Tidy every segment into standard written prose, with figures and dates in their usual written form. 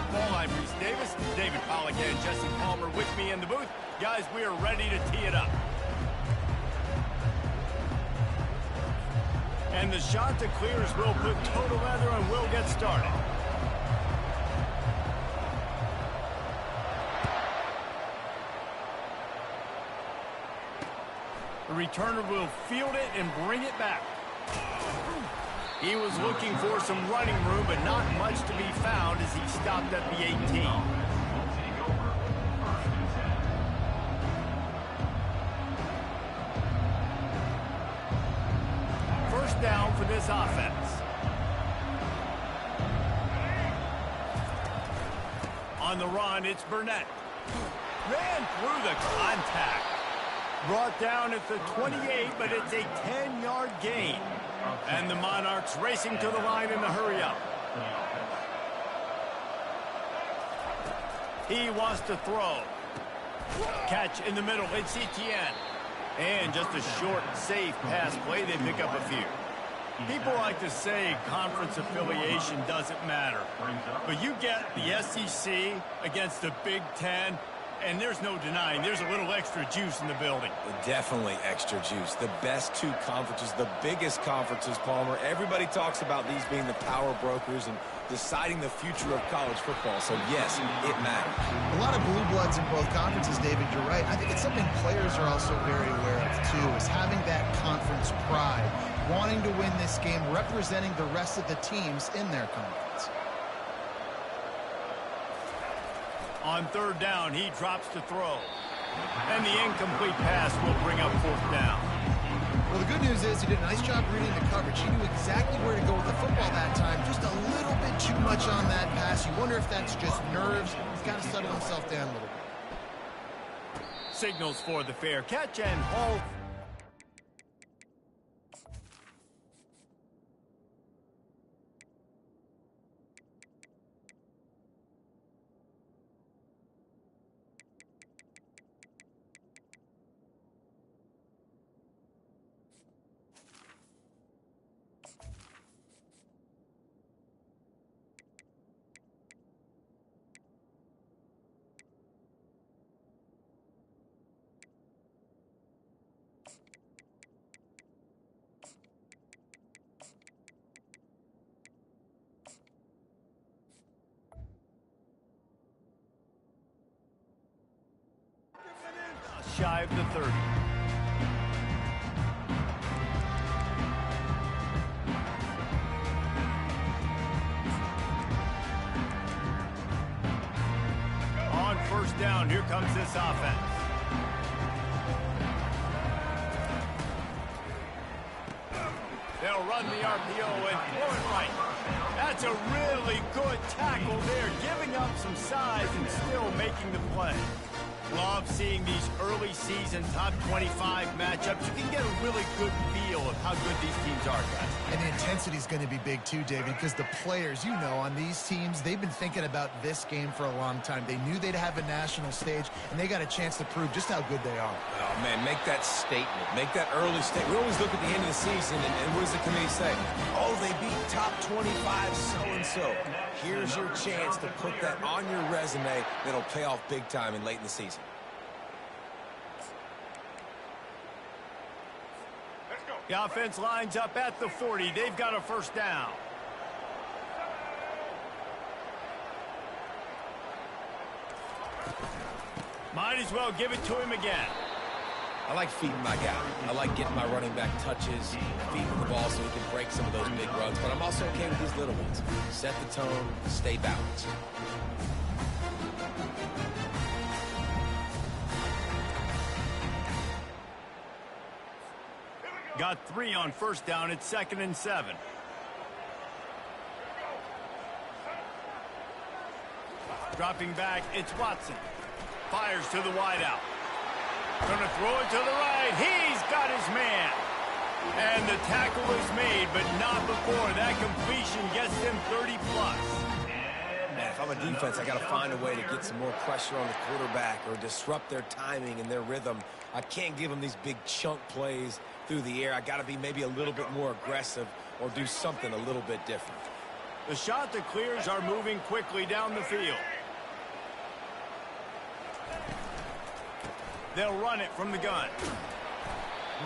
football. I'm Reese Davis, David Pollack, and Jesse Palmer with me in the booth. Guys, we are ready to tee it up. And the shot that clears will put total leather and we'll get started. The returner will field it and bring it back. He was looking for some running room, but not much to be found as he stopped at the 18. First down for this offense. On the run, it's Burnett. Ran through the contact. Brought down at the 28, but it's a 10-yard gain. And the Monarchs racing to the line in the hurry-up. He wants to throw. Catch in the middle, it's Etienne. And just a short, safe pass play, they pick up a few. People like to say conference affiliation doesn't matter. But you get the SEC against the Big Ten, and there's no denying there's a little extra juice in the building. Definitely extra juice. The best two conferences, the biggest conferences, Palmer. Everybody talks about these being the power brokers and deciding the future of college football. So, yes, it matters. A lot of blue bloods in both conferences, David. You're right. I think it's something players are also very aware of, too, is having that conference pride, wanting to win this game, representing the rest of the teams in their conference. On third down, he drops to throw. And the incomplete pass will bring up fourth down. Well, the good news is he did a nice job reading the coverage. He knew exactly where to go with the football that time. Just a little bit too much on that pass. You wonder if that's just nerves. He's got to settle himself down a little bit. Signals for the fair catch and hold. Shy of the 30. On first down, here comes this offense. They'll run the RPO and throw it right. That's a really good tackle there, giving up some size and still making the play. Love seeing these early season top 25 matchups. You can get a really good feel of how good these teams are, guys. And the intensity is going to be big too, David, because the players, you know, on these teams, they've been thinking about this game for a long time. They knew they'd have a national stage, and they got a chance to prove just how good they are. Oh, man, make that statement. Make that early statement. We always look at the end of the season, and what does the committee say? Oh, they beat top 25 so-and-so. Here's your chance to put that on your resume that'll pay off big time and late in the season. The offense lines up at the 40. They've got a first down. Might as well give it to him again. I like feeding my guy. I like getting my running back touches, feeding the ball so he can break some of those big runs. But I'm also okay with these little ones. Set the tone, stay balanced. Got 3 on first down. It's 2nd and 7. Dropping back, it's Watson. Fires to the wideout. Gonna throw it to the right. He's got his man. And the tackle is made, but not before. That completion gets him 30+. Man, if I'm a defense, I got to find a way to get some more pressure on the quarterback or disrupt their timing and their rhythm. I can't give them these big chunk plays through the air. I got to be maybe a little bit more aggressive or do something a little bit different. The shot that clears are moving quickly down the field. They'll run it from the gun.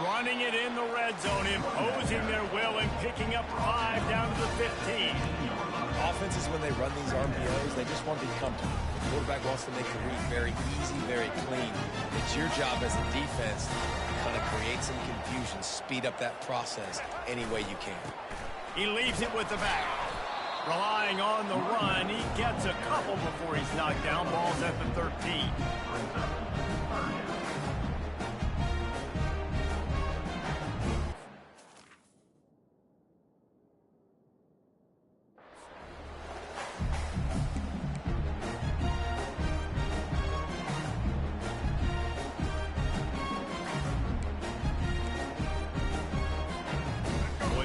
Running it in the red zone, imposing their will and picking up 5 down to the 15. Offenses, when they run these RPOs, they just want to be comfortable. The quarterback wants to make the read very easy, very clean. It's your job as a defense to kind of create some confusion, speed up that process any way you can. He leaves it with the back. Relying on the run, he gets a couple before he's knocked down. Ball's at the 13.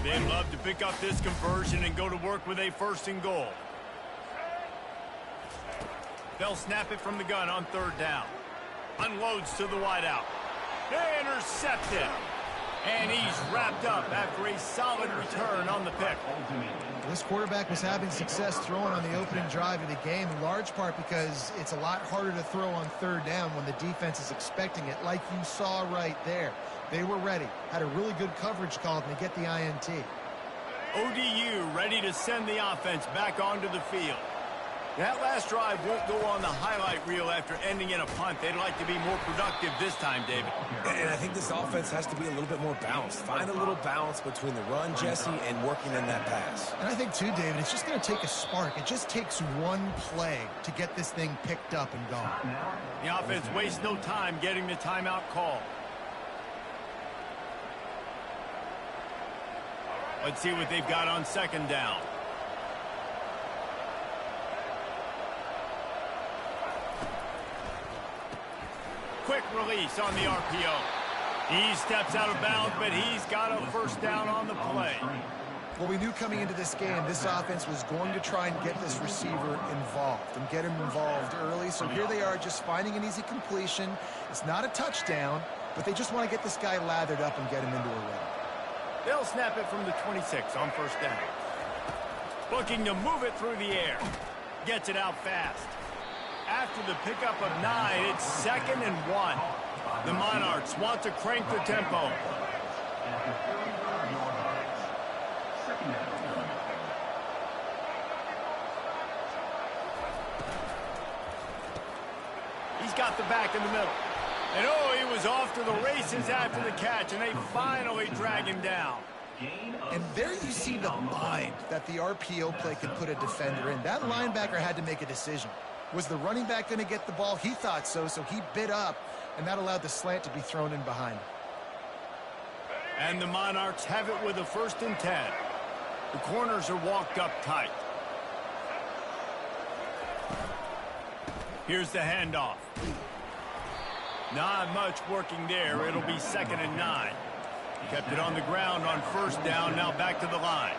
They'd love to pick up this conversion and go to work with a 1st and goal. They'll snap it from the gun on 3rd down. Unloads to the wideout. They intercept it. And he's wrapped up after a solid return on the pick. This quarterback was having success throwing on the opening drive of the game, in large part because it's a lot harder to throw on 3rd down when the defense is expecting it, like you saw right there. They were ready, had a really good coverage call, and they get the INT. ODU ready to send the offense back onto the field. That last drive won't go on the highlight reel after ending in a punt. They'd like to be more productive this time, David. And I think this offense has to be a little bit more balanced. Find a little balance between the run, Jesse, and working in that pass. And I think, too, David, it's just going to take a spark. It just takes one play to get this thing picked up and gone. The offense wastes no time getting the timeout call. Let's see what they've got on 2nd down. Quick release on the RPO. He steps out of bounds, but he's got a 1st down on the play. Well, we knew coming into this game, this offense was going to try and get this receiver involved and get him involved early. So here they are just finding an easy completion. It's not a touchdown, but they just want to get this guy lathered up and get him into a run. They'll snap it from the 26 on 1st down. Looking to move it through the air. Gets it out fast. After the pickup of 9, it's 2nd and 1. The Monarchs want to crank the tempo. He's got the back in the middle. And oh, he was off to the races after the catch, and they finally drag him down. And there you see the mind that the RPO play could put a defender in. That linebacker had to make a decision. Was the running back going to get the ball? He thought so, so he bit up, and that allowed the slant to be thrown in behind him. And the Monarchs have it with a 1st and 10. The corners are walked up tight. Here's the handoff. Not much working there. It'll be 2nd and 9. Kept it on the ground on 1st down. Now back to the line.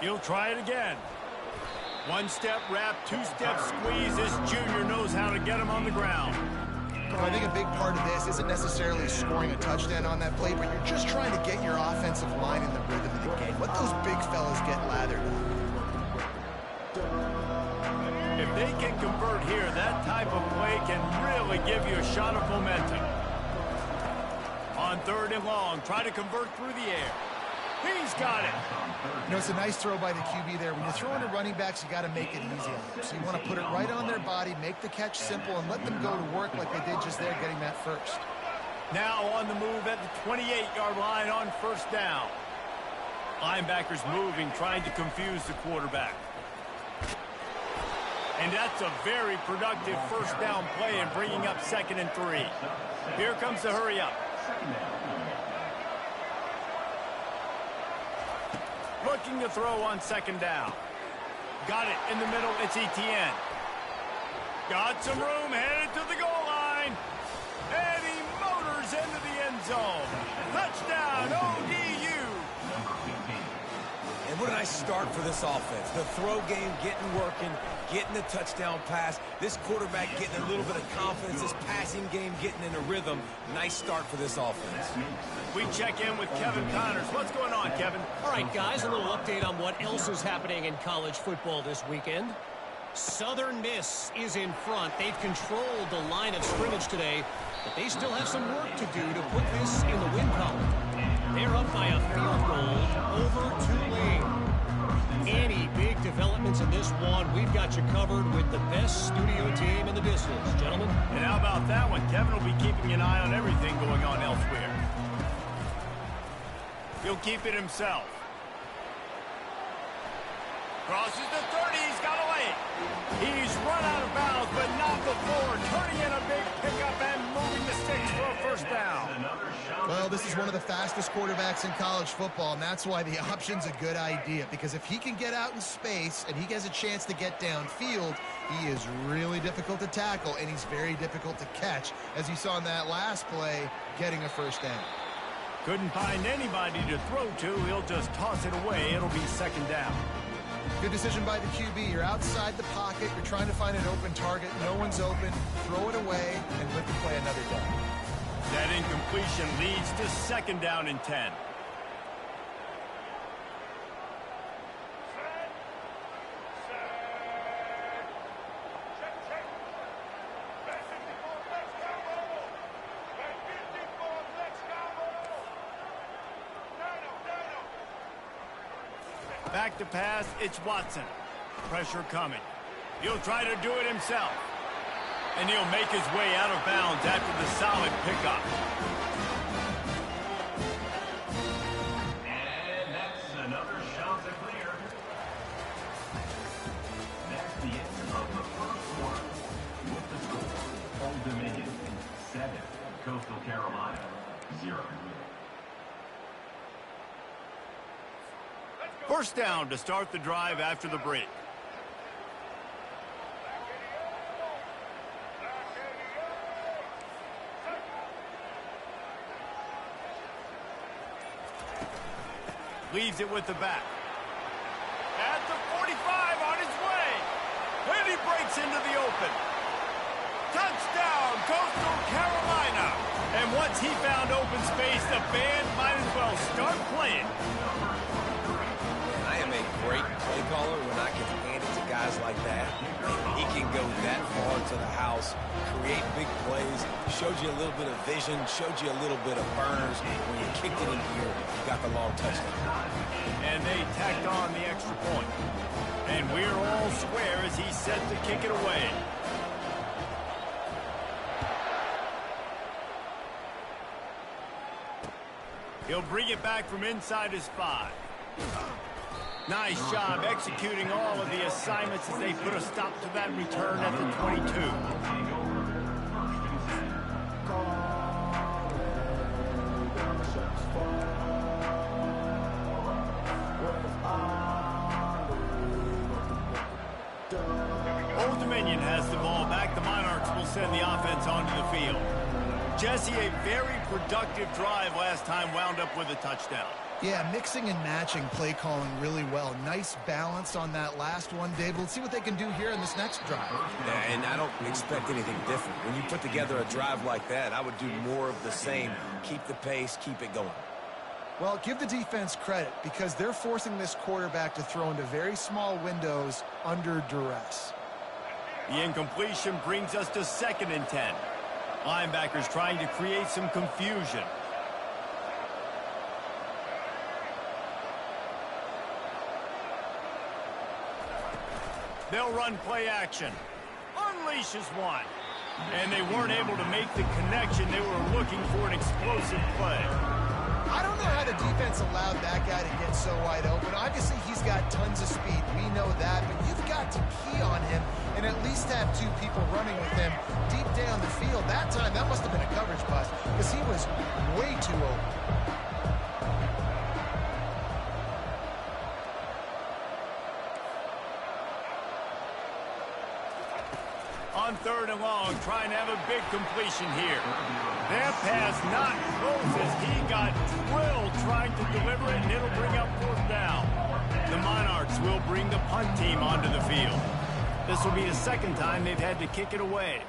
He'll try it again. 1-step wrap, 2-step squeeze. This junior knows how to get him on the ground. I think a big part of this isn't necessarily scoring a touchdown on that play, but you're just trying to get your offensive line in the rhythm of the game. Let those big fellas get lathered. If they can convert here, that type of play can really give you a shot of momentum. On 3rd and long, try to convert through the air. He's got it. You know, it's a nice throw by the QB there. When you're throwing to running backs, you got to make it easy on them. So you want to put it right on their body, make the catch simple, and let them go to work like they did just there, getting that 1st. Now on the move at the 28-yard line on 1st down. Linebackers moving, trying to confuse the quarterback. And that's a very productive 1st down play and bringing up 2nd and 3. Here comes the hurry up. Looking to throw on 2nd down. Got it in the middle. It's Etienne. Got some room, headed to the goal line. And he motors into the end zone. Touchdown, ODU. And And what a nice start for this offense. The throw game getting working, getting the touchdown pass. This quarterback getting a little bit of confidence. This passing game getting in a rhythm. Nice start for this offense. We check in with Kevin Connors. What's going on, Kevin? All right, guys, a little update on what else is happening in college football this weekend. Southern Miss is in front. They've controlled the line of scrimmage today, but they still have some work to do to put this in the win column. They're up by a field goal over Tulane. Any big developments in this one, we've got you covered with the best studio team in the business, gentlemen. And how about that one? Kevin will be keeping an eye on everything going on elsewhere. He'll keep it himself. Crosses the 30, he's got away. He's run out of bounds, but not before turning in a big pickup and moving the sticks for a first down. Well, this is one of the fastest quarterbacks in college football, and that's why the option's a good idea, because if he can get out in space and he has a chance to get downfield, he is really difficult to tackle, and he's very difficult to catch, as you saw in that last play, getting a first down. Couldn't find anybody to throw to. He'll just toss it away. It'll be second down. Good decision by the QB. You're outside the pocket. You're trying to find an open target. No one's open. Throw it away and live to play another down. That incompletion leads to second down and 10. Back to pass, it's Watson. Pressure coming. He'll try to do it himself. And he'll make his way out of bounds after the solid pickup. And that's another shot to clear. That's the end of the first quarter. With the score, Old Dominion 7, Coastal Carolina 0. First down to start the drive after the break. Leaves it with the back. At the 45 on his way. And he breaks into the open. Touchdown, Coastal Carolina. And once he found open space, the band might as well start playing. I am a great play caller when I can hand it to guys like that. He can go that far to the house, create big plays, showed you a little bit of vision, showed you a little bit of burners. When you kicked it in gear, you got the long touchdown. And they tacked on the extra point. And we're all square as he's set to kick it away. He'll bring it back from inside his 5. Nice job executing all of the assignments as they put a stop to that return at the 22. Old Dominion has the ball back. The Monarchs will send the offense onto the field. Jesse, a very productive drive last time, wound up with a touchdown. Yeah, mixing and matching play calling really well. Nice balance on that last one, Dave. Let's see what they can do here in this next drive. Yeah, and I don't expect anything different. When you put together a drive like that, I would do more of the same. Keep the pace, keep it going. Well, give the defense credit because they're forcing this quarterback to throw into very small windows under duress. The incompletion brings us to second and 10. Linebackers trying to create some confusion. They'll run play action. Unleashes one. And they weren't able to make the connection. They were looking for an explosive play. I don't know how the defense allowed that guy to get so wide open. Obviously, he's got tons of speed. We know that. But you've got to key on him and at least have 2 people running with him deep down the field. That time, that must have been a coverage bust because he was way too open. On third and long, trying to have a big completion here. That pass not close as he got drilled trying to deliver it, and it'll bring up fourth down. The Monarchs will bring the punt team onto the field. This will be the second time they've had to kick it away.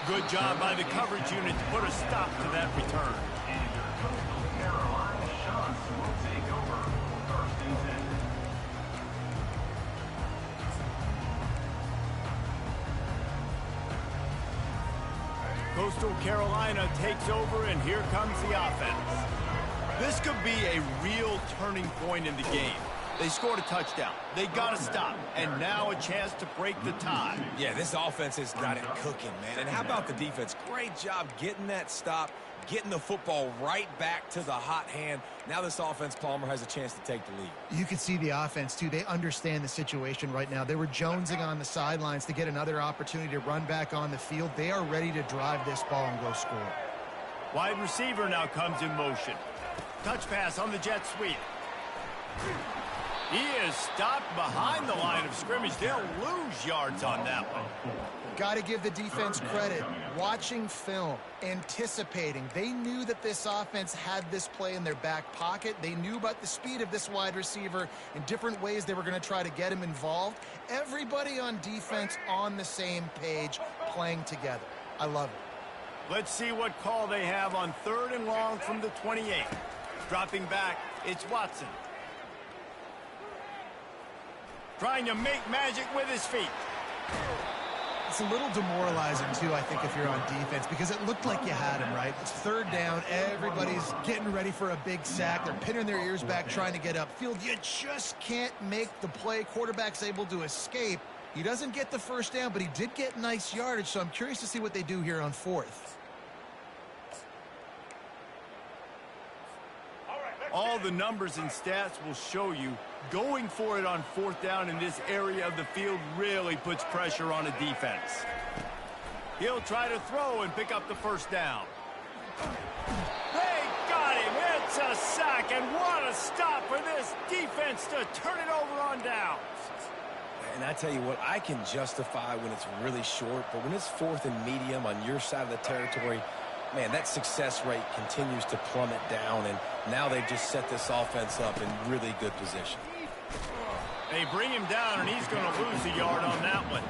Good job by the coverage unit to put a stop to that return. Carolina shots will take over 1st and 10. Coastal Carolina takes over, and here comes the offense. This could be a real turning point in the game. They scored a touchdown. They got to stop. And now a chance to break the tie. Yeah, this offense has got it cooking, man. And how about the defense? Great job getting that stop, getting the football right back to the hot hand. Now this offense, Palmer, has a chance to take the lead. You can see the offense, too. They understand the situation right now. They were jonesing on the sidelines to get another opportunity to run back on the field. They are ready to drive this ball and go score. Wide receiver now comes in motion. Touch pass on the jet sweep. He is stopped behind the line of scrimmage. They'll lose yards on that one. Got to give the defense credit. Watching film, anticipating. They knew that this offense had this play in their back pocket. They knew about the speed of this wide receiver in different ways they were going to try to get him involved. Everybody on defense on the same page, playing together. I love it. Let's see what call they have on 3rd and long from the 28. Dropping back, it's Watson. Trying to make magic with his feet. It's a little demoralizing, too, I think, if you're on defense, because it looked like you had him, right? It's 3rd down. Everybody's getting ready for a big sack. They're pinning their ears back, trying to get upfield. You just can't make the play. Quarterback's able to escape. He doesn't get the 1st down, but he did get nice yardage, so I'm curious to see what they do here on 4th. All the numbers and stats will show you going for it on 4th down in this area of the field really puts pressure on a defense. He'll try to throw and pick up the 1st down. They got him. It's a sack, and what a stop for this defense to turn it over on downs. And I tell you what, I can justify when it's really short, but when it's 4th and medium on your side of the territory, man, that success rate continues to plummet down, and now they've just set this offense up in really good position. They bring him down, and he's going to lose a yard on that one.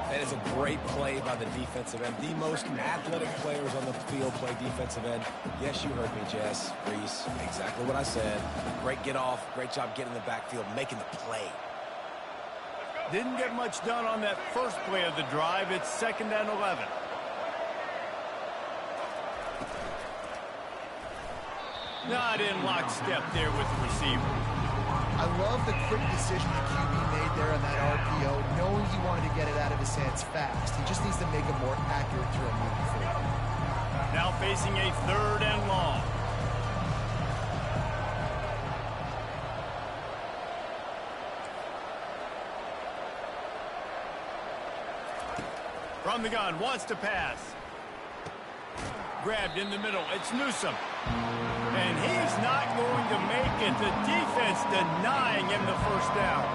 That is a great play by the defensive end. The most athletic players on the field play defensive end. Yes, you heard me, Jess, Reese. Exactly what I said. Great get off. Great job getting in the backfield, making the play. Didn't get much done on that first play of the drive. It's 2nd and 11. Not in lockstep there with the receiver. I love the quick decision the QB made there on that RPO, knowing he wanted to get it out of his hands fast. He just needs to make a more accurate throw moving forward. Now facing a 3rd and long. From the gun, wants to pass. Grabbed in the middle, it's Newsome. And he's not going to make it. The defense denying him the 1st down.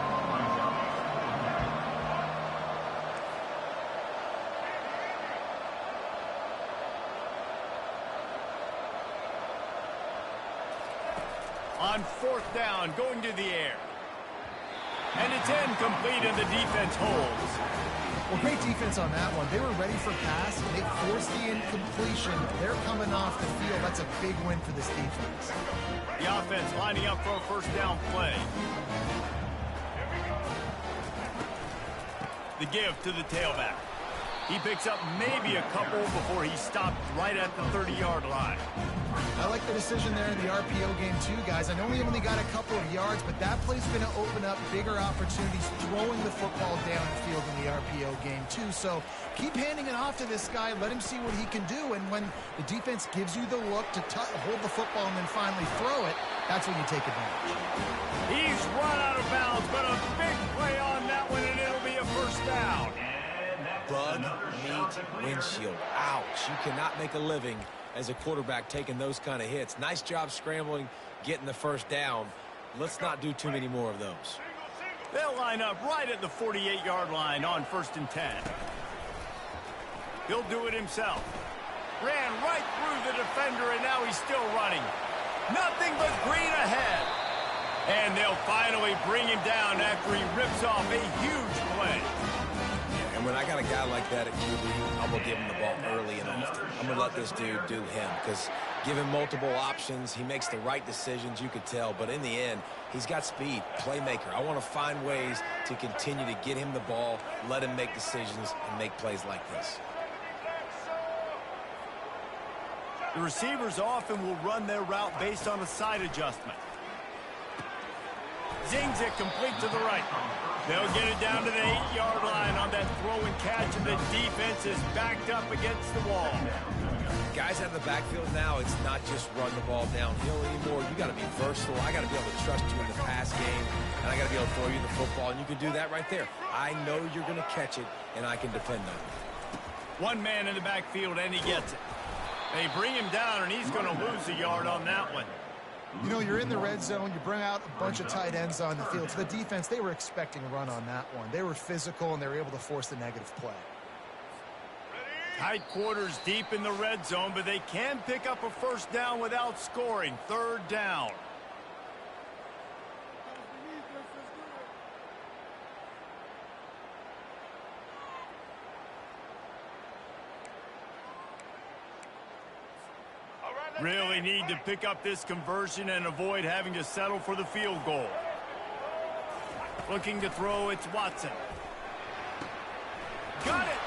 On 4th down, going to the air. And it's incomplete, and the defense holds. Well, great defense on that one. They were ready for pass, and they forced the incompletion. They're coming off the field. That's a big win for this defense. The offense lining up for a 1st down play. The give to the tailback. He picks up maybe a couple before he stopped right at the 30-yard line. I like the decision there in the RPO game too, guys. I know he only got a couple of yards, but that play's going to open up bigger opportunities throwing the football downfield in the RPO game too. So keep handing it off to this guy. Let him see what he can do. And when the defense gives you the look to hold the football and then finally throw it, that's when you take advantage. He's run out of bounds, but a big play on that one, and it'll be a 1st down. Bug meat windshield. Ouch. You cannot make a living as a quarterback taking those kind of hits. Nice job scrambling, getting the 1st down. Let's not do too many more of those. They'll line up right at the 48-yard line on 1st and 10. He'll do it himself. Ran right through the defender, and now he's still running. Nothing but green ahead. And they'll finally bring him down after he rips off a huge play. And when I got a guy like that at QB, I'm going to give him the ball early and often. I'm going to let this dude do him because give him multiple options. He makes the right decisions, you could tell. But in the end, he's got speed, playmaker. I want to find ways to continue to get him the ball, let him make decisions, and make plays like this. The receivers often will run their route based on a side adjustment. Zings it complete to the right. They'll get it down to the 8-yard line on that throw and catch, and the defense is backed up against the wall. Guys out of the backfield now, it's not just run the ball downhill anymore. You got to be versatile. I got to be able to trust you in the pass game, and I got to be able to throw you the football, and you can do that right there. I know you're going to catch it, and I can defend on it. One man in the backfield, and he gets it. They bring him down, and he's going to lose a yard on that one. You know, you're in the red zone. You bring out a bunch of tight ends on the field. So the defense, they were expecting a run on that one. They were physical, and they were able to force the negative play. Tight quarters deep in the red zone, but they can pick up a first down without scoring. Third down. Really need to pick up this conversion and avoid having to settle for the field goal. Looking to throw, it's Watson. Got it!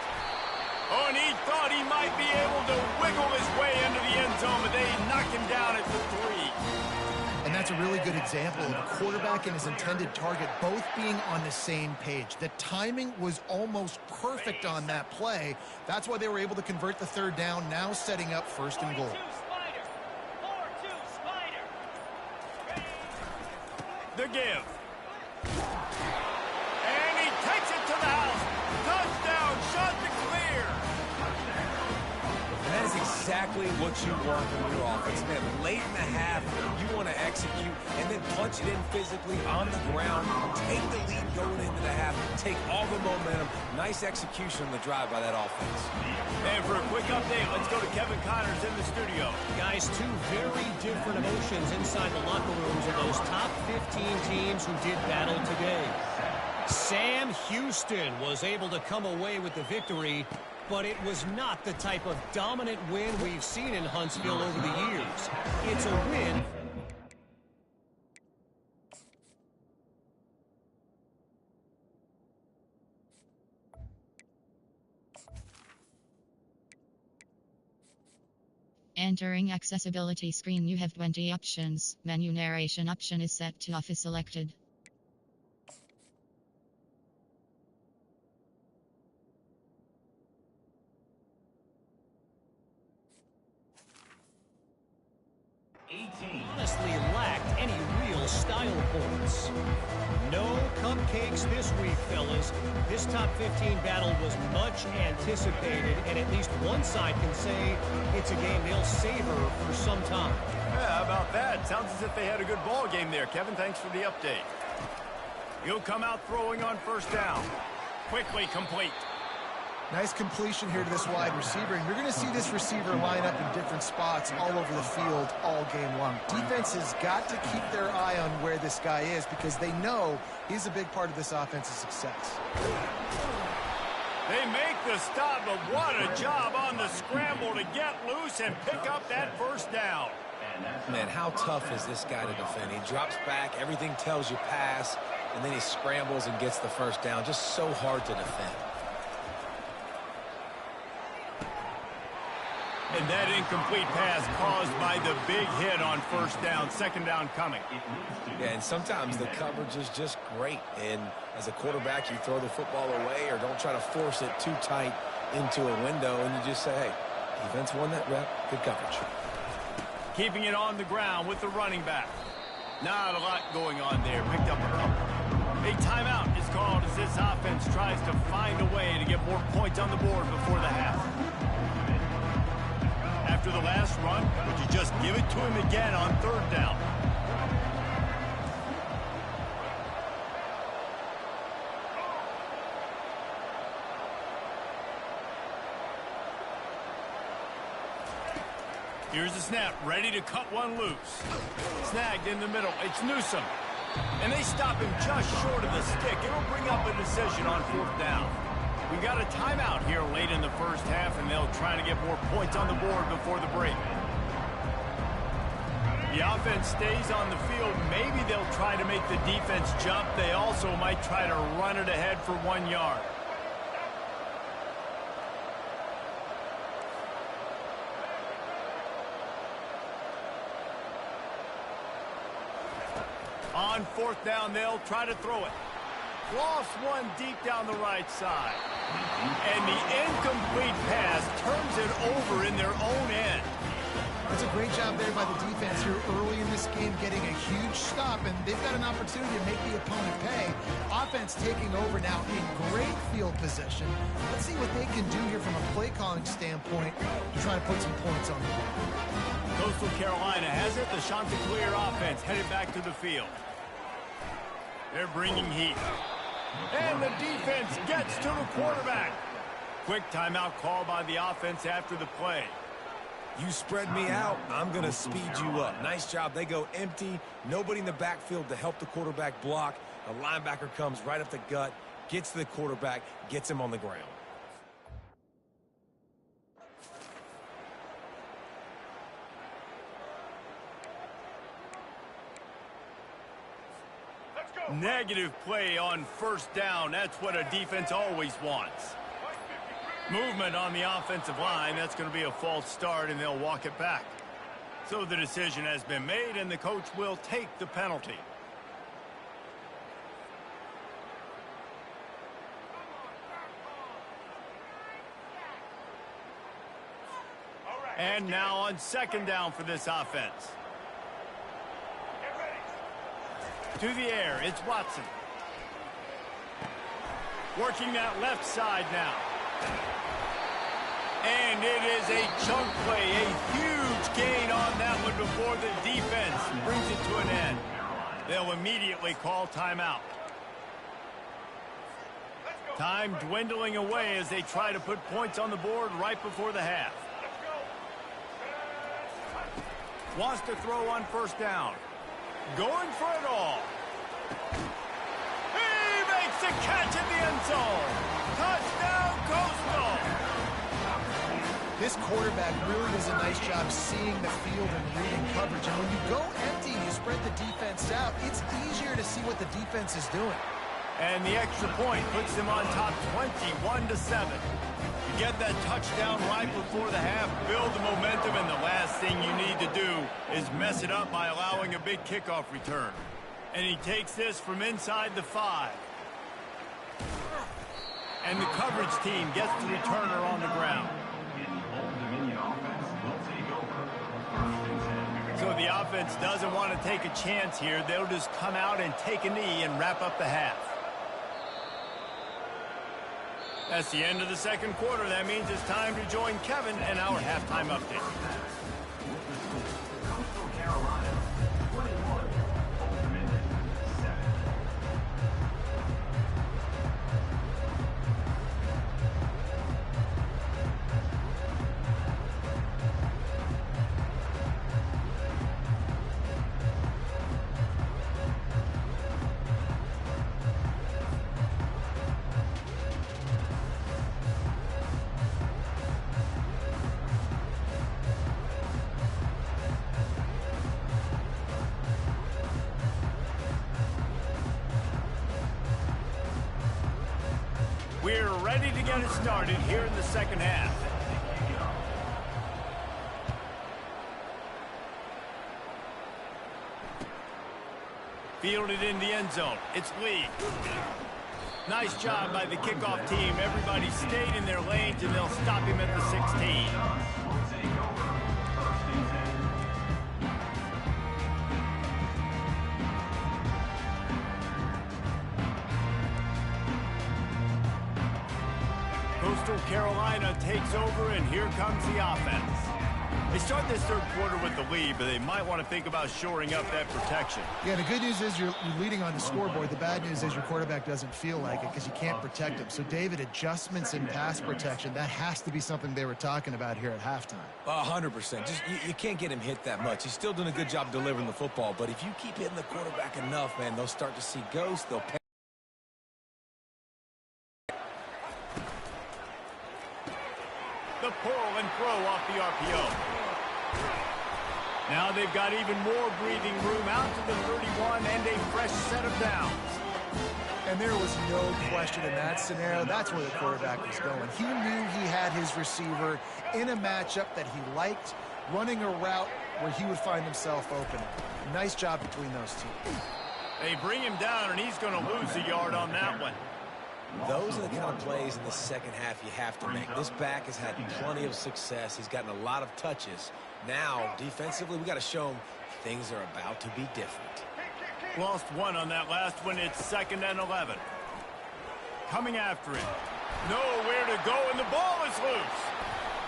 Oh, and he thought he might be able to wiggle his way into the end zone, but they knock him down at the 3. And that's a really good example of a quarterback and his intended target both being on the same page. The timing was almost perfect on that play. That's why they were able to convert the third down, now setting up first and goal. The give. And he takes it to the house. Touchdown, shot to clear. And that is exactly what you want from your offense. Man, late in the half, you want to execute and then punch it in physically on the ground, take the lead going into the half, take all the momentum. Nice execution on the drive by that offense. And for a quick update, let's go to Kevin Connors in the studio. Guys, two very different emotions inside the locker rooms of those top 15 teams who did battle today. Sam Houston was able to come away with the victory, but it was not the type of dominant win we've seen in Huntsville over the years. It's a win. Entering accessibility screen, you have 20 options. Menu narration option is set to off is selected. Honestly lacked any real style points. No cupcakes this week, fellas. This top 15 battle was much anticipated, and at least one side can say it's a game they'll savor for some time. Yeah, how about that? Sounds as if they had a good ball game there. Kevin, thanks for the update. He'll come out throwing on first down. Quickly complete. Nice completion here to this wide receiver. And you're going to see this receiver line up in different spots all over the field all game long. Defense has got to keep their eye on where this guy is because they know he's a big part of this offense's success. They make the stop, but what a job on the scramble to get loose and pick up that first down. Man, how tough is this guy to defend? He drops back, everything tells you pass, and then he scrambles and gets the first down. Just so hard to defend. And that incomplete pass caused by the big hit on first down. Second down coming. Yeah, and sometimes the coverage is just great. And as a quarterback, you throw the football away or don't try to force it too tight into a window, and you just say, hey, defense won that rep, good coverage. Keeping it on the ground with the running back. Not a lot going on there. Picked up a couple. A timeout is called as this offense tries to find a way to get more points on the board before the half. After the last run, would you just give it to him again on third down? Here's the snap, ready to cut one loose. Snagged in the middle, it's Newsome. And they stop him just short of the stick. It'll bring up a decision on 4th down. We got a timeout here late in the first half, and they'll try to get more points on the board before the break. The offense stays on the field. Maybe they'll try to make the defense jump. They also might try to run it ahead for 1 yard. On 4th down, they'll try to throw it. Lost one deep down the right side. And the incomplete pass turns it over in their own end. That's a great job there by the defense here early in this game, getting a huge stop, and they've got an opportunity to make the opponent pay. Offense taking over now in great field possession. Let's see what they can do here from a play calling standpoint to try to put some points on the board. Coastal Carolina has it. The Chanticleer offense headed back to the field. They're bringing heat. And the defense gets to the quarterback. Quick timeout call by the offense after the play. You spread me out, I'm going to speed you up. Nice job. They go empty. Nobody in the backfield to help the quarterback block. A linebacker comes right up the gut, gets to the quarterback, gets him on the ground. Negative play on 1st down. That's what a defense always wants. Movement on the offensive line. That's going to be a false start, and they'll walk it back. So the decision has been made, and the coach will take the penalty. And now on 2nd down for this offense. To the air, it's Watson. Working that left side now. And it is a chunk play, a huge gain on that one before the defense brings it to an end. They'll immediately call timeout. Time dwindling away as they try to put points on the board right before the half. Wants to throw on 1st down. Going for it all. He makes the catch in the end zone. Touchdown, Coastal. This quarterback really does a nice job seeing the field and reading coverage. And when you go empty, you spread the defense out, it's easier to see what the defense is doing. And the extra point puts them on top 21-7. You get that touchdown right before the half, build the momentum, and the last thing you need to do is mess it up by allowing a big kickoff return. And he takes this from inside the 5. And the coverage team gets the returner on the ground. So the offense doesn't want to take a chance here. They'll just come out and take a knee and wrap up the half. That's the end of the 2nd quarter. That means it's time to join Kevin and our halftime update. We're ready to get it started here in the 2nd half. Fielded in the end zone. It's Lee. Nice job by the kickoff team. Everybody stayed in their lanes, and they'll stop him at the 16. Coastal Carolina takes over, and here comes the offense. They start this third quarter with the lead, but they might want to think about shoring up that protection. Yeah, the good news is you're leading on the scoreboard. The bad news is your quarterback doesn't feel like it because you can't protect him. So, David, adjustments in pass protection, that has to be something they were talking about here at halftime. 100%. Just you can't get him hit that much. He's still doing a good job delivering the football, but if you keep hitting the quarterback enough, man, they'll start to see ghosts. They'll pay. The pull and throw off the RPO. Now they've got even more breathing room out to the 31 and a fresh set of downs. And there was no question in that scenario. That's where the quarterback was going. He knew he had his receiver in a matchup that he liked, running a route where he would find himself open. Nice job between those two. They bring him down, and he's going to lose a yard on that one. Those are the kind of plays in the second half you have to make. This back has had plenty of success. He's gotten a lot of touches. Now, defensively, we got to show him things are about to be different. Lost one on that last one. It's 2nd and 11. Coming after it. Nowhere to go, and the ball is loose.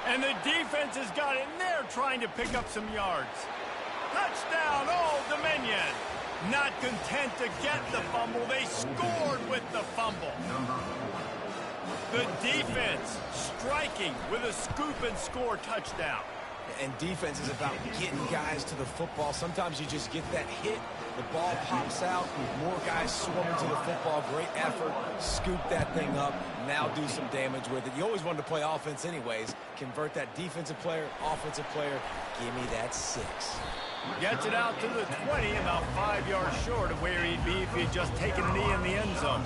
And the defense has got in there trying to pick up some yards. Touchdown, Old Dominion. Not content to get the fumble, they scored with the fumble. The defense striking with a scoop and score touchdown. And defense is about getting guys to the football. Sometimes you just get that hit, the ball pops out, more guys swarming to the football. Great effort, scoop that thing up, now do some damage with it. You always wanted to play offense anyways. Convert that defensive player, offensive player. Give me that 6. Gets it out to the 20, about 5 yards short of where he'd be if he had just taken a knee in the end zone.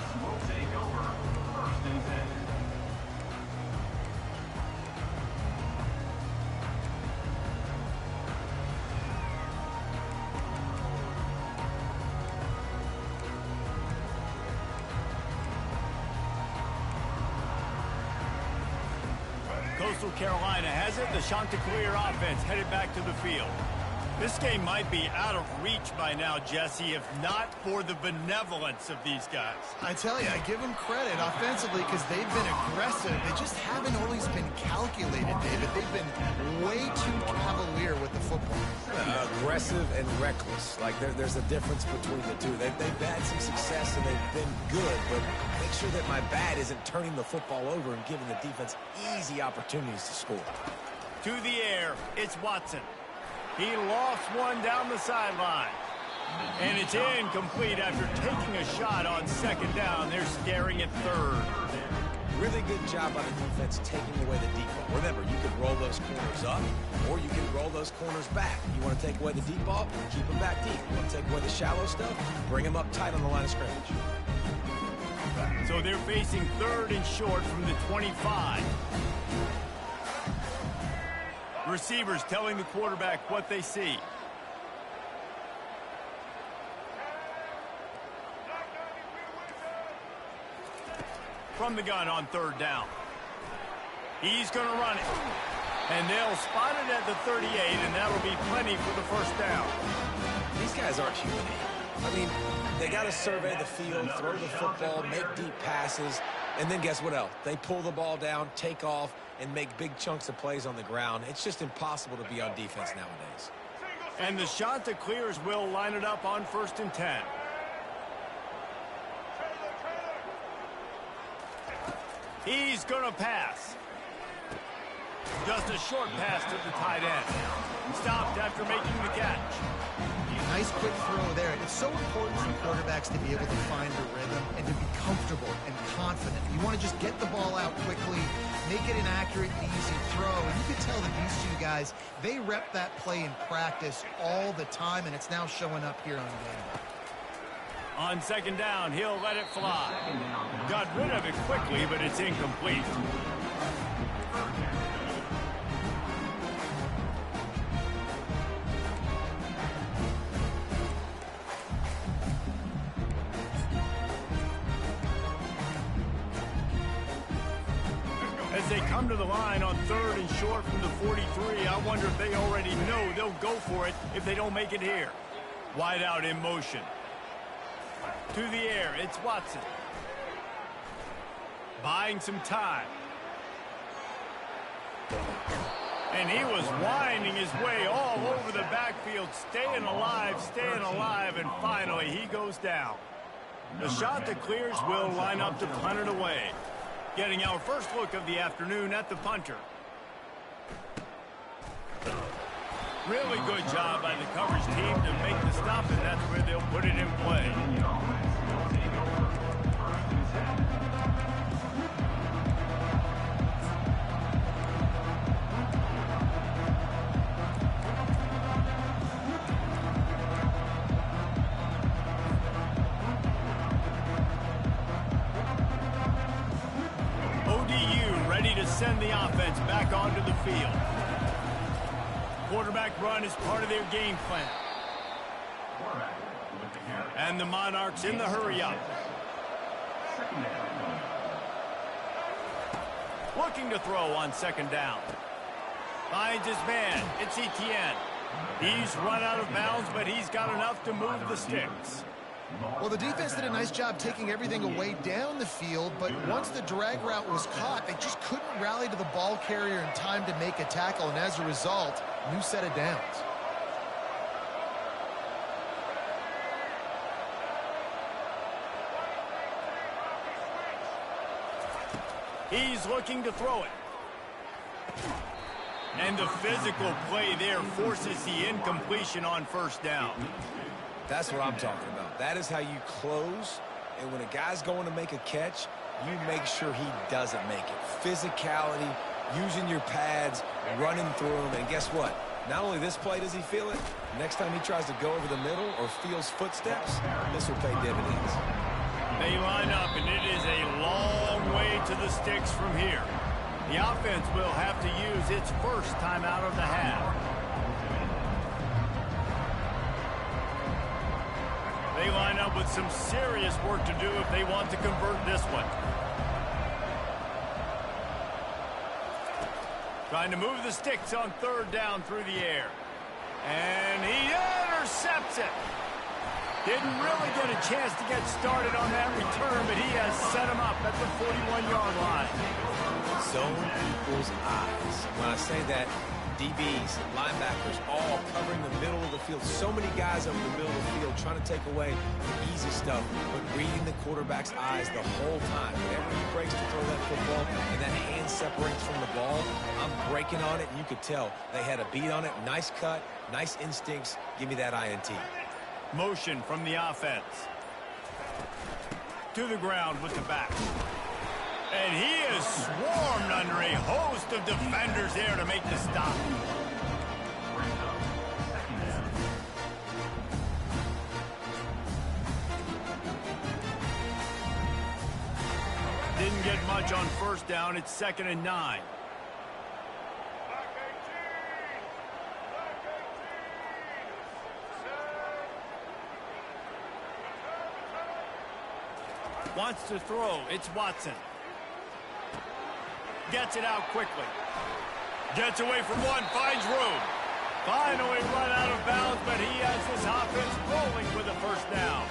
Coastal Carolina has it. The Chanticleer offense headed back to the field. This game might be out of reach by now, Jesse, if not for the benevolence of these guys. I tell you, I give them credit offensively because they've been aggressive. They just haven't always been calculated, David. They've been way too cavalier with the football. Aggressive and reckless. Like there's a difference between the two. They've had some success and they've been good, but make sure that my bad isn't turning the football over and giving the defense easy opportunities to score. To the air, it's Watson. He lost one down the sideline. And it's incomplete after taking a shot on 2nd down. They're staring at 3rd. Really good job by the defense taking away the deep ball. Remember, you can roll those corners up, or you can roll those corners back. You want to take away the deep ball, keep them back deep. You want to take away the shallow stuff, bring them up tight on the line of scrimmage. So they're facing 3rd and short from the 25. Receivers telling the quarterback what they see. From the gun on 3rd down. He's going to run it. And they'll spot it at the 38, and that'll be plenty for the 1st down. These guys aren't human. I mean, they got to survey the field, throw the football, make deep passes, and then guess what else? They pull the ball down, take off, and make big chunks of plays on the ground. It's just impossible to be on defense nowadays. And the Chanticleers will line it up on 1st and 10. He's going to pass. Just a short pass to the tight end. Stopped after making the catch. Nice quick throw there. It's so important for quarterbacks to be able to find a rhythm and to be comfortable and confident. You want to just get the ball out quickly, make it an accurate and easy throw. And you can tell that these two guys, they rep that play in practice all the time, and it's now showing up here on game day. On 2nd down, he'll let it fly. Got rid of it quickly, but it's incomplete. As they come to the line on 3rd and short from the 43, I wonder if they already know they'll go for it if they don't make it here. Wide out in motion. To the air, it's Watson. Buying some time. And he was winding his way all over the backfield, staying alive, and finally he goes down. The shot that clears will line up to punt it away. Getting our first look of the afternoon at the punter. Really good job by the coverage team to make the stop, and that's where they'll put it in play. Ready to send the offense back onto the field. Quarterback run is part of their game plan. And the Monarchs in the hurry up. Looking to throw on second down. Finds his man. It's Etienne. He's run out of bounds, but he's got enough to move the sticks. Well, the defense did a nice job taking everything away down the field, but once the drag route was caught, they just couldn't rally to the ball carrier in time to make a tackle, and as a result, new set of downs. He's looking to throw it. And the physical play there forces the incompletion on first down. That's what I'm talking about. That is how you close, and when a guy's going to make a catch, you make sure he doesn't make it. Physicality, using your pads, running through them, and guess what? Not only this play does he feel it, next time he tries to go over the middle or feels footsteps, this will pay dividends. They line up, and it is a long way to the sticks from here. The offense will have to use its first timeout of the half. They line up with some serious work to do if they want to convert this one. Trying to move the sticks on third down through the air. And he intercepts it. Didn't really get a chance to get started on that return, but he has set him up at the 41-yard line. Zone equals eyes. When I say that, DBs, linebackers, all covering the middle of the field. So many guys over the middle of the field trying to take away the easy stuff, but reading the quarterback's eyes the whole time. Whenever he breaks to throw that football and that hand separates from the ball, I'm breaking on it, and you could tell they had a beat on it. Nice cut, nice instincts. Give me that INT. Motion from the offense. To the ground with the back. And he is swarmed under a host of defenders there to make the stop. Didn't get much on first down. It's 2nd and 9. Wants to throw. It's Watson. Gets it out quickly. Gets away from one, finds room. Finally run out of bounds, but he has his offense rolling with a first down.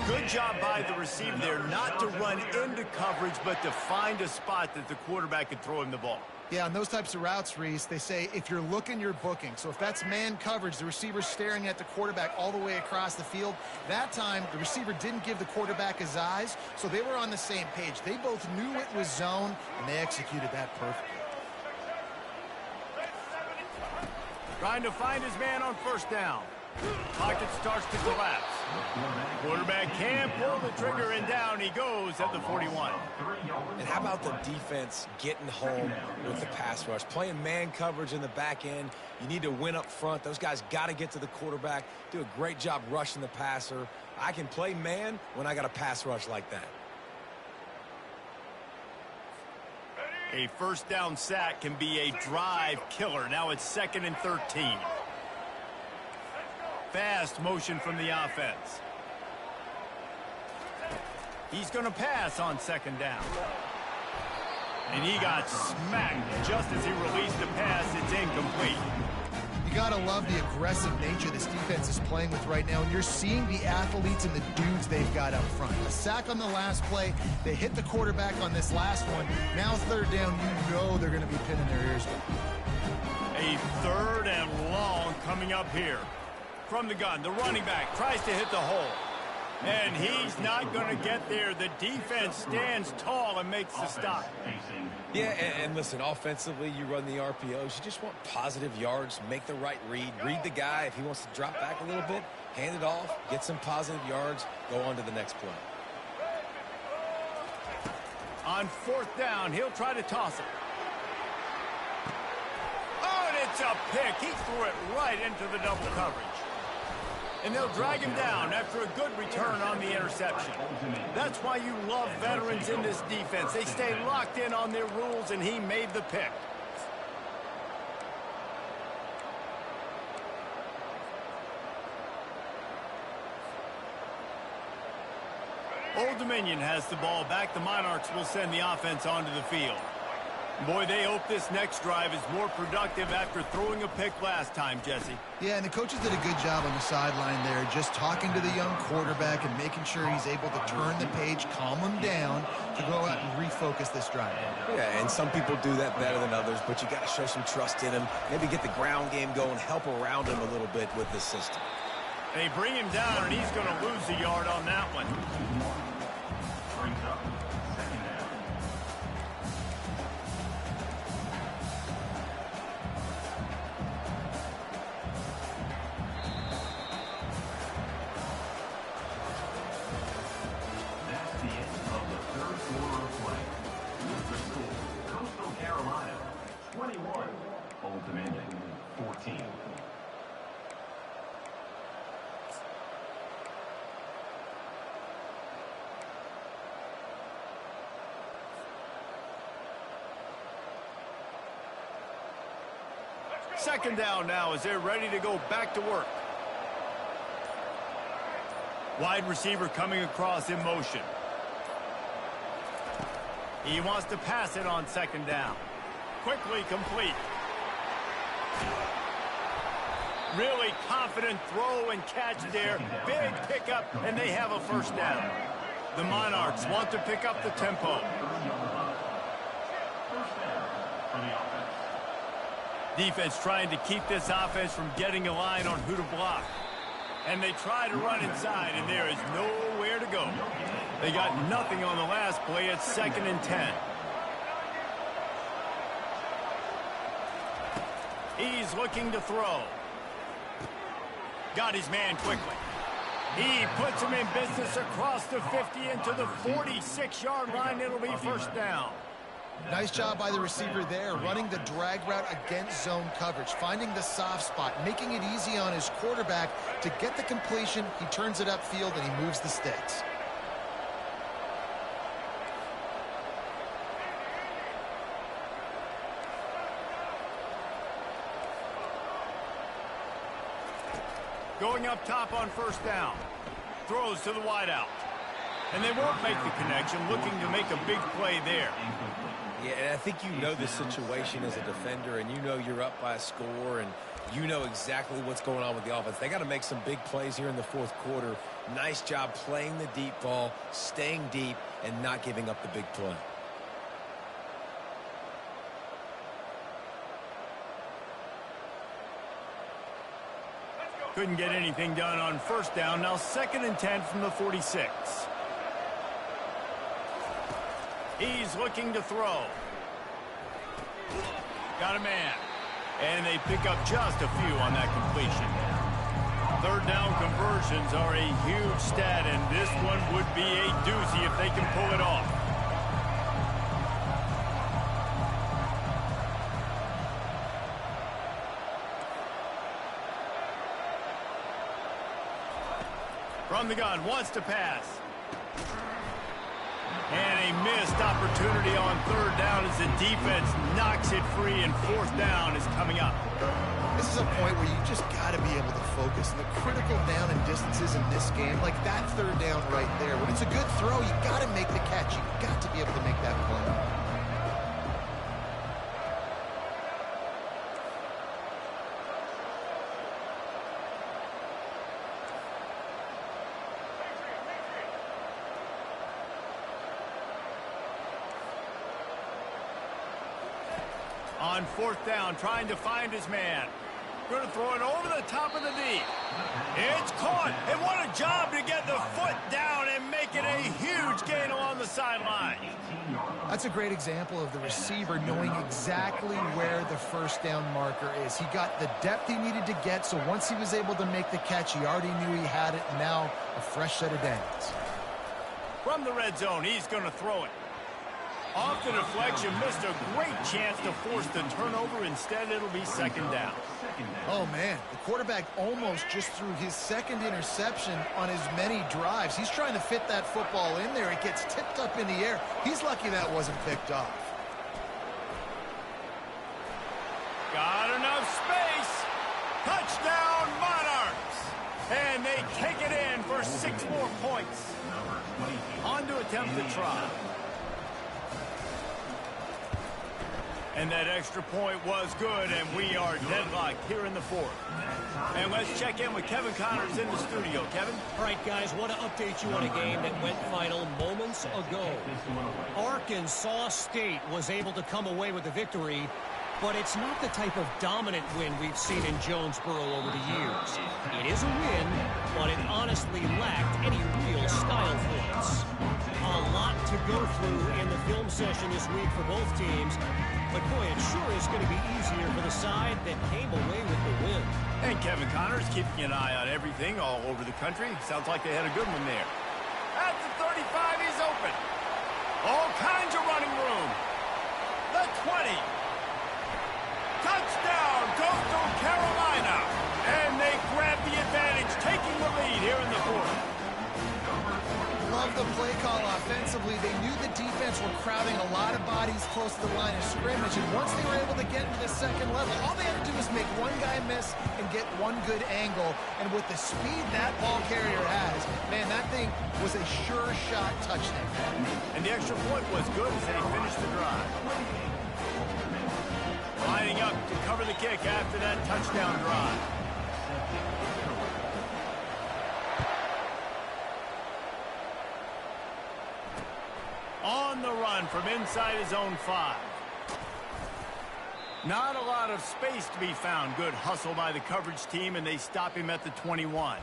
Good job by the receiver there not to run into coverage, but to find a spot that the quarterback could throw him the ball. Yeah, on those types of routes, Reese, they say if you're looking, you're booking. So if that's man coverage, the receiver's staring at the quarterback all the way across the field. That time, the receiver didn't give the quarterback his eyes, so they were on the same page. They both knew it was zone, and they executed that perfectly. Trying to find his man on first down. Pocket starts to collapse. Quarterback can't pull the trigger, and down he goes at the 41. And how about the defense getting home with the pass rush? Playing man coverage in the back end. You need to win up front. Those guys got to get to the quarterback. Do a great job rushing the passer. I can play man when I got a pass rush like that. A first down sack can be a drive killer. Now it's 2nd and 13. Fast motion from the offense. He's going to pass on 2nd down. And he got smacked just as he released the pass. It's incomplete. You got to love the aggressive nature this defense is playing with right now, and you're seeing the athletes and the dudes they've got up front. A sack on the last play. They hit the quarterback on this last one. Now third down, you know they're going to be pinning their ears back. A third and long coming up here. From the gun, the running back tries to hit the hole. And he's not going to get there. The defense stands tall and makes the stop. Yeah, and listen, offensively, you run the RPOs. You just want positive yards, make the right read the guy. If he wants to drop back a little bit, hand it off, get some positive yards, go on to the next play. On fourth down, he'll try to toss it. Oh, and it's a pick. He threw it right into the double coverage. And they'll drag him down after a good return on the interception. That's why you love veterans in this defense. They stay locked in on their rules, and he made the pick. Old Dominion has the ball back. The Monarchs will send the offense onto the field. Boy, they hope this next drive is more productive after throwing a pick last time, Jesse. Yeah, and the coaches did a good job on the sideline there, just talking to the young quarterback and making sure he's able to turn the page, calm him down to go out and refocus this drive. Yeah, and some people do that better than others, but you got to show some trust in him. Maybe get the ground game going, help around him a little bit with the system. They bring him down, and he's going to lose a yard on that one. Brings up second down. That's the end of the third quarter of play. With the score, Coastal Carolina 21, Old Dominion 14. Second down now as they're ready to go back to work. Wide receiver coming across in motion. He wants to pass it on second down. Quickly complete. Really confident throw and catch there. Big pickup, and they have a first down. The Monarchs want to pick up the tempo. Defense trying to keep this offense from getting a line on who to block. And they try to run inside, and there is nowhere to go. They got nothing on the last play. It's 2nd and 10. He's looking to throw. Got his man quickly. He puts him in business across the 50 into the 46-yard line. It'll be first down. Nice job by the receiver there, running the drag route against zone coverage, finding the soft spot, making it easy on his quarterback to get the completion. He turns it upfield, and he moves the sticks. Going up top on first down. Throws to the wideout. And they won't make the connection, looking to make a big play there. Yeah, and I think you know the situation as a defender, and you know you're up by a score, and you know exactly what's going on with the offense. They got to make some big plays here in the fourth quarter. Nice job playing the deep ball, staying deep, and not giving up the big play. Couldn't get anything done on first down. Now 2nd and 10 from the 46. He's looking to throw. Got a man. And they pick up just a few on that completion. Third down conversions are a huge stat, and this one would be a doozy if they can pull it off. From the gun, wants to pass. And a missed opportunity on third down as the defense knocks it free, and fourth down is coming up. This is a point where you just got to be able to focus. And the critical down and distances in this game, like that third down right there, when it's a good throw, you got to make the catch. You got to be able to make that play. On fourth down, trying to find his man. Going to throw it over the top of the knee. It's caught. And what a job to get the foot down and make it a huge gain along the sideline. That's a great example of the receiver knowing exactly where the first down marker is. He got the depth he needed to get, so once he was able to make the catch, he already knew he had it. Now a fresh set of downs. From the red zone, he's going to throw it. Off the deflection, missed a great chance to force the turnover. Instead, it'll be second down. Oh, man, the quarterback almost just threw his second interception on as many drives. He's trying to fit that football in there. It gets tipped up in the air. He's lucky that wasn't picked off. Got enough space. Touchdown, Monarchs. And they take it in for 6 more points. On to attempt the try. And that extra point was good, and we are deadlocked here in the fourth. And let's check in with Kevin Connors in the studio. Kevin? All right, guys, want to update you on a game that went final moments ago. Arkansas State was able to come away with the victory, but it's not the type of dominant win we've seen in Jonesboro over the years. It is a win, but it honestly lacked any real style points. A lot to go through in the film session this week for both teams, but boy, it sure is going to be easier for the side that came away with the win. And Kevin Connors keeping an eye on everything all over the country. Sounds like they had a good one there. At the 35, he's open. All kinds of running room. The 20. Touchdown, Coastal Carolina. And they grab the advantage, taking the lead here in the fourth. Love the play call offensively. They knew the defense were crowding a lot of bodies close to the line of scrimmage, and once they were able to get to the second level, all they had to do was make one guy miss and get one good angle. And with the speed that ball carrier has, man, that thing was a sure shot touchdown. And the extra point was good as they finished the drive. Lining up to cover the kick after that touchdown drive. On the run from inside his own 5. Not a lot of space to be found. Good hustle by the coverage team, and they stop him at the 21.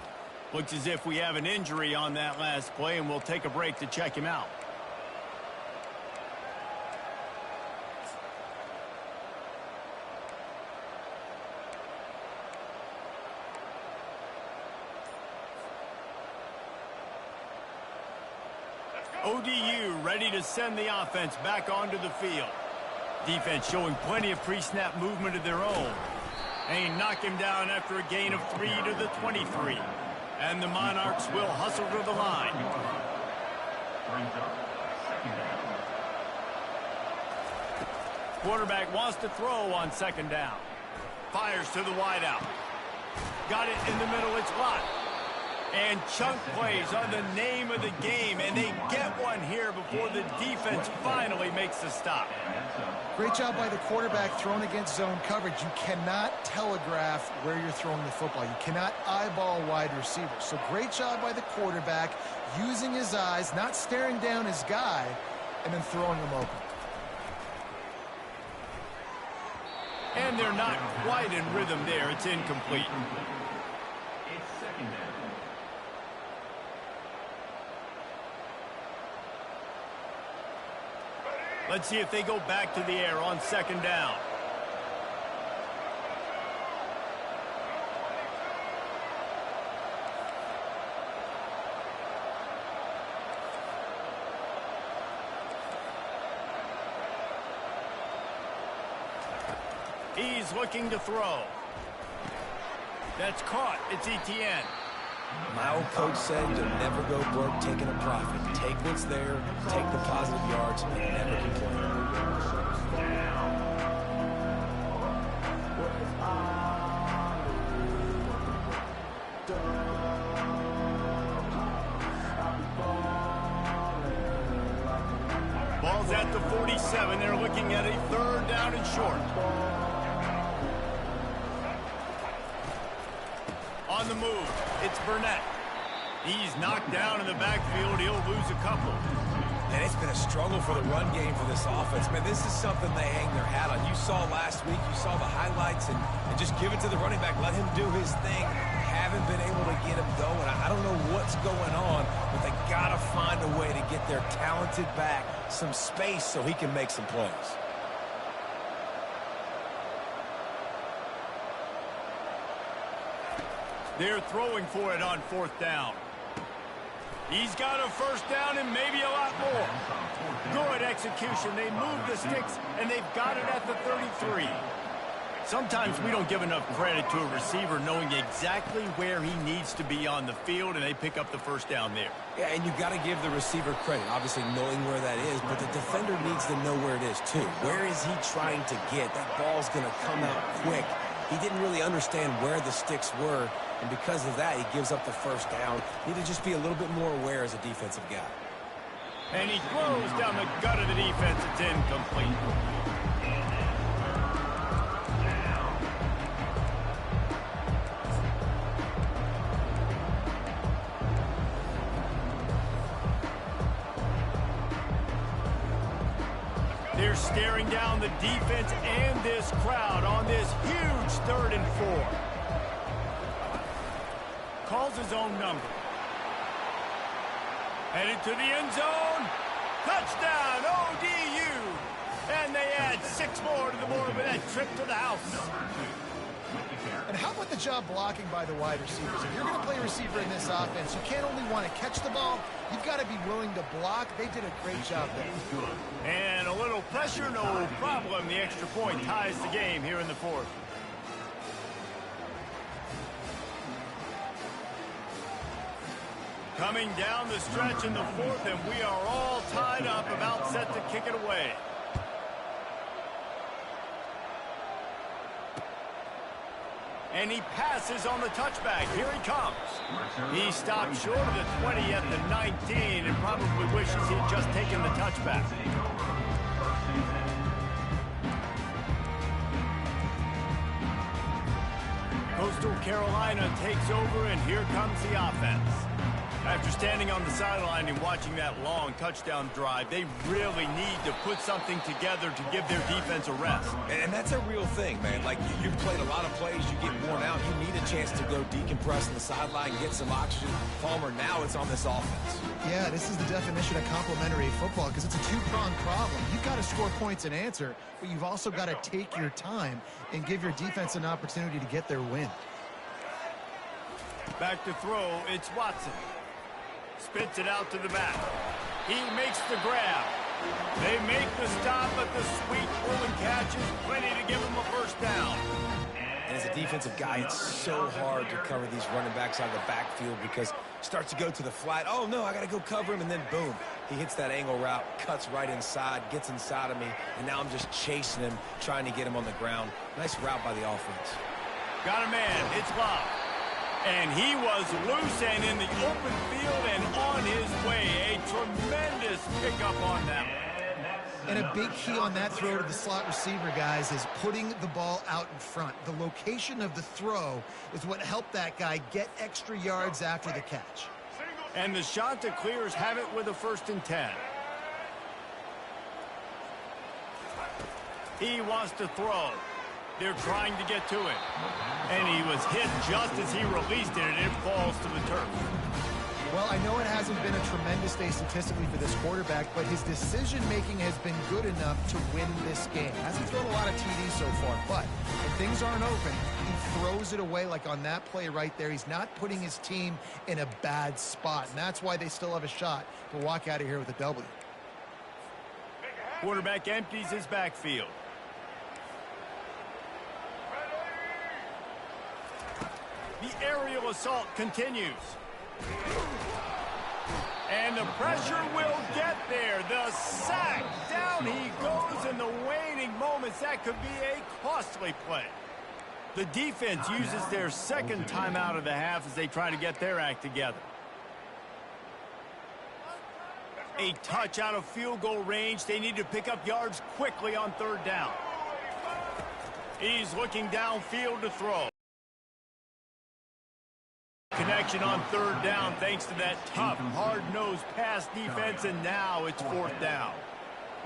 Looks as if we have an injury on that last play, and we'll take a break to check him out. ODU ready to send the offense back onto the field. Defense showing plenty of pre-snap movement of their own. They knock him down after a gain of 3 to the 23. And the Monarchs will hustle to the line. Quarterback wants to throw on second down. Fires to the wideout. Got it in the middle, it's locked. And chunk plays are the name of the game, and they get one here before the defense finally makes the stop. Great job by the quarterback thrown against zone coverage. You cannot telegraph where you're throwing the football. You cannot eyeball wide receivers. So great job by the quarterback using his eyes, not staring down his guy, and then throwing him open. And they're not quite in rhythm there. It's incomplete. It's second down. Let's see if they go back to the air on second down. He's looking to throw. That's caught. It's Etienne. My old coach said you'll never go broke taking a profit. Take what's there, take the positive yards, and never complain. Ball's at the 47. They're looking at a third down and short. On the move, it's Burnett. He's knocked down in the backfield. He'll lose a couple. And it's been a struggle for the run game for this offense. Man, this is something they hang their hat on. You saw last week, you saw the highlights, and just give it to the running back. Let him do his thing. Haven't been able to get him going. I don't know what's going on, but they got to find a way to get their talented back some space so he can make some plays. They're throwing for it on 4th down. He's got a first down and maybe a lot more. Good execution. They move the sticks, and they've got it at the 33. Sometimes we don't give enough credit to a receiver knowing exactly where he needs to be on the field, and they pick up the first down there. Yeah, and you've got to give the receiver credit, obviously knowing where that is, but the defender needs to know where it is too. Where is he trying to get? That ball's going to come out quick. He didn't really understand where the sticks were, and because of that, he gives up the first down. Need to just be a little bit more aware as a defensive guy. And he throws down the gut of the defense. It's incomplete. They're staring down the defense and this crowd on this huge 3rd and 4. Calls his own number. Headed to the end zone. Touchdown, ODU. And they add 6 more to the board with that trip to the house. And how about the job blocking by the wide receivers? If you're going to play receiver in this offense, you can't only want to catch the ball, you've got to be willing to block. They did a great job there. And a little pressure, no problem. The extra point ties the game here in the 4th. Coming down the stretch in the 4th, and we are all tied up, about set to kick it away. And he passes on the touchback. Here he comes. He stopped short of the 20 at the 19 and probably wishes he'd just taken the touchback. Coastal Carolina takes over, and here comes the offense. After standing on the sideline and watching that long touchdown drive, they really need to put something together to give their defense a rest. And that's a real thing, man. Like, you've played a lot of plays, you get worn out, you need a chance to go decompress on the sideline, get some oxygen. Palmer, now it's on this offense. Yeah, this is the definition of complementary football because it's a two-pronged problem. You've got to score points and answer, but you've also got to take your time and give your defense an opportunity to get their win. Back to throw, it's Watson. Spits it out to the back. He makes the grab. They make the stop, but the sweet throw and catch is plenty to give him a first down. And as a defensive guy, it's so hard to cover these running backs out of the backfield because it starts to go to the flat. Oh, no, I got to go cover him, and then boom. He hits that angle route, cuts right inside, gets inside of me, and now I'm just chasing him, trying to get him on the ground. Nice route by the offense. Got a man. It's Bob. And he was loose and in the open field and on his way. A tremendous pickup on that one. And a big key on that throw to the slot receiver, guys, is putting the ball out in front. The location of the throw is what helped that guy get extra yards after the catch. And the shot to clears have it with a 1st and 10. He wants to throw. They're trying to get to it. And he was hit just as he released it, and it falls to the turf. Well, I know it hasn't been a tremendous day statistically for this quarterback, but his decision-making has been good enough to win this game. Hasn't thrown a lot of TDs so far, but when things aren't open, he throws it away like on that play right there. He's not putting his team in a bad spot, and that's why they still have a shot to walk out of here with a W. Quarterback empties his backfield. The aerial assault continues. And the pressure will get there. The sack. Down he goes in the waning moments. That could be a costly play. The defense uses their 2nd timeout of the half as they try to get their act together. A touch out of field goal range. They need to pick up yards quickly on 3rd down. He's looking downfield to throw. Connection on third down thanks to that tough, hard-nosed pass defense, and now it's fourth down.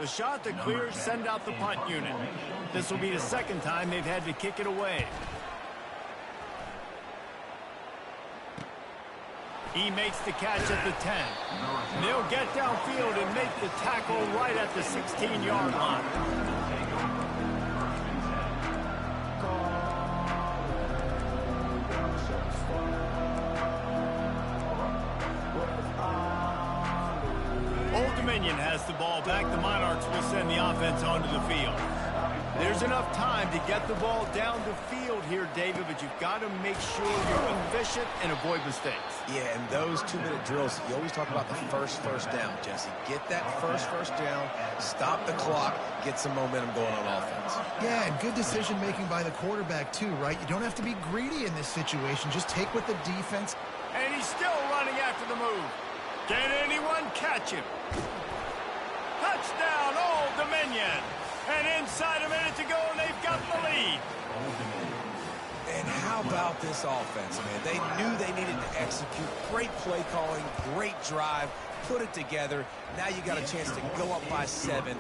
The shot to clear, send out the punt unit. This will be the second time they've had to kick it away. He makes the catch at the 10. And they'll get downfield and make the tackle right at the 16-yard line. Old Dominion has the ball back. The Monarchs will send the offense onto the field. There's enough time to get the ball down the field here, David, but you've got to make sure you're efficient and avoid mistakes. Yeah, and those 2-minute drills, you always talk about the first down, Jesse. Get that first down, stop the clock, get some momentum going on offense. Yeah, and good decision-making by the quarterback, too, right? You don't have to be greedy in this situation. Just take what the defense... And he's still running after the move. Can anyone catch him? Touchdown, Old Dominion. And inside a minute to go, and they've got the lead. And how about this offense, man? They knew they needed to execute. Great play calling, great drive, put it together. Now you got a chance to go up by 7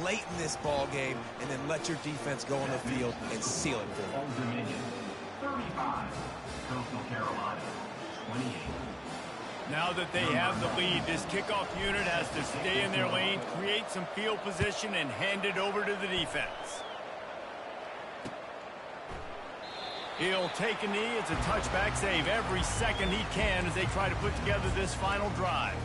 late in this ball game, and then let your defense go on the field and seal it for them. Old Dominion, 35. Coastal Carolina, 28. Now that they have the lead, this kickoff unit has to stay in their lane, create some field position, and hand it over to the defense. He'll take a knee. It's a touchback save every second he can as they try to put together this final drive.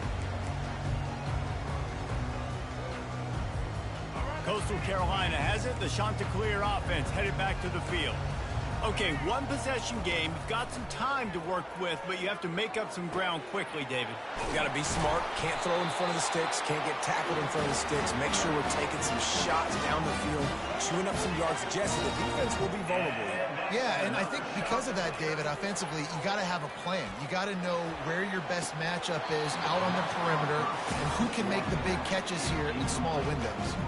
Coastal Carolina has it. The Chanticleer offense headed back to the field. Okay, one possession game. You've got some time to work with, but you have to make up some ground quickly, David. You got to be smart. Can't throw in front of the sticks. Can't get tackled in front of the sticks. Make sure we're taking some shots down the field, chewing up some yards. Jesse, the defense will be vulnerable here. Yeah, and I think because of that, David, offensively, you got to have a plan. You got to know where your best matchup is out on the perimeter and who can make the big catches here in small windows.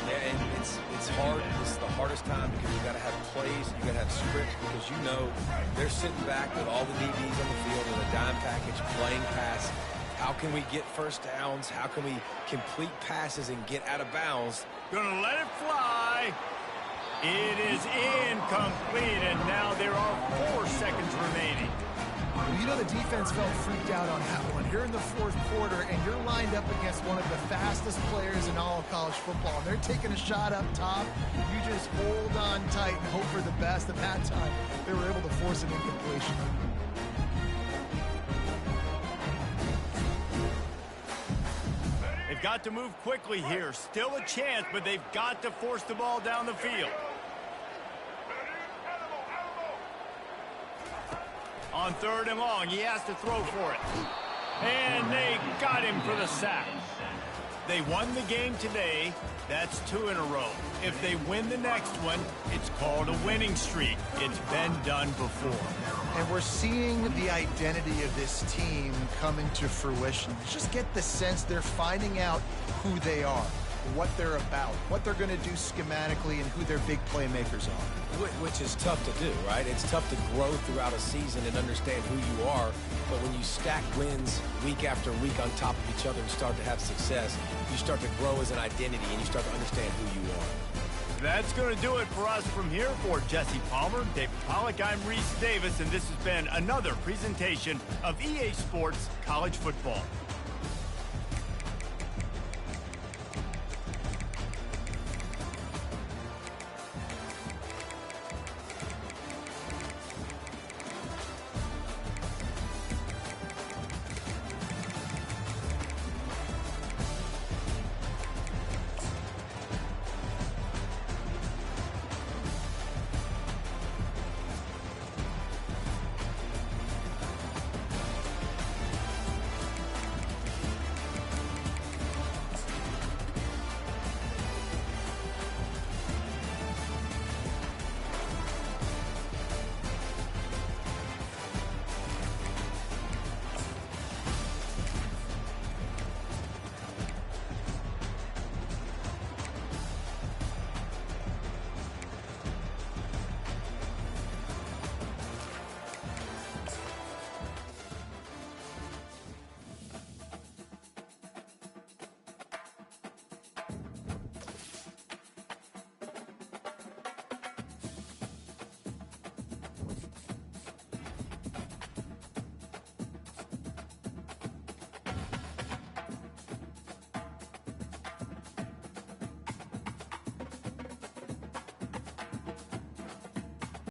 Yeah, and it's hard. This is the hardest time because you got to have plays, you got to have scripts because you know they're sitting back with all the DBs on the field in a dime package, playing pass. How can we get first downs? How can we complete passes and get out of bounds? Gonna let it fly. It is incomplete, and now there are 4 seconds remaining. You know the defense felt freaked out on that one. You're in the fourth quarter, and you're lined up against one of the fastest players in all of college football. And they're taking a shot up top. You just hold on tight and hope for the best. And that time, they were able to force an incompletion. They've got to move quickly here. Still a chance, but they've got to force the ball down the field. On third and long, he has to throw for it. And they got him for the sack. They won the game today. That's 2 in a row. If they win the next one, it's called a winning streak. It's been done before. And we're seeing the identity of this team come into fruition. Just get the sense they're finding out who they are, what they're about, what they're going to do schematically, and who their big playmakers are. Which is tough to do, right? It's tough to grow throughout a season and understand who you are. But when you stack wins week after week on top of each other and start to have success, you start to grow as an identity and you start to understand who you are. That's going to do it for us from here. For Jesse Palmer, David Pollack, I'm Reese Davis, and this has been another presentation of EA Sports College Football.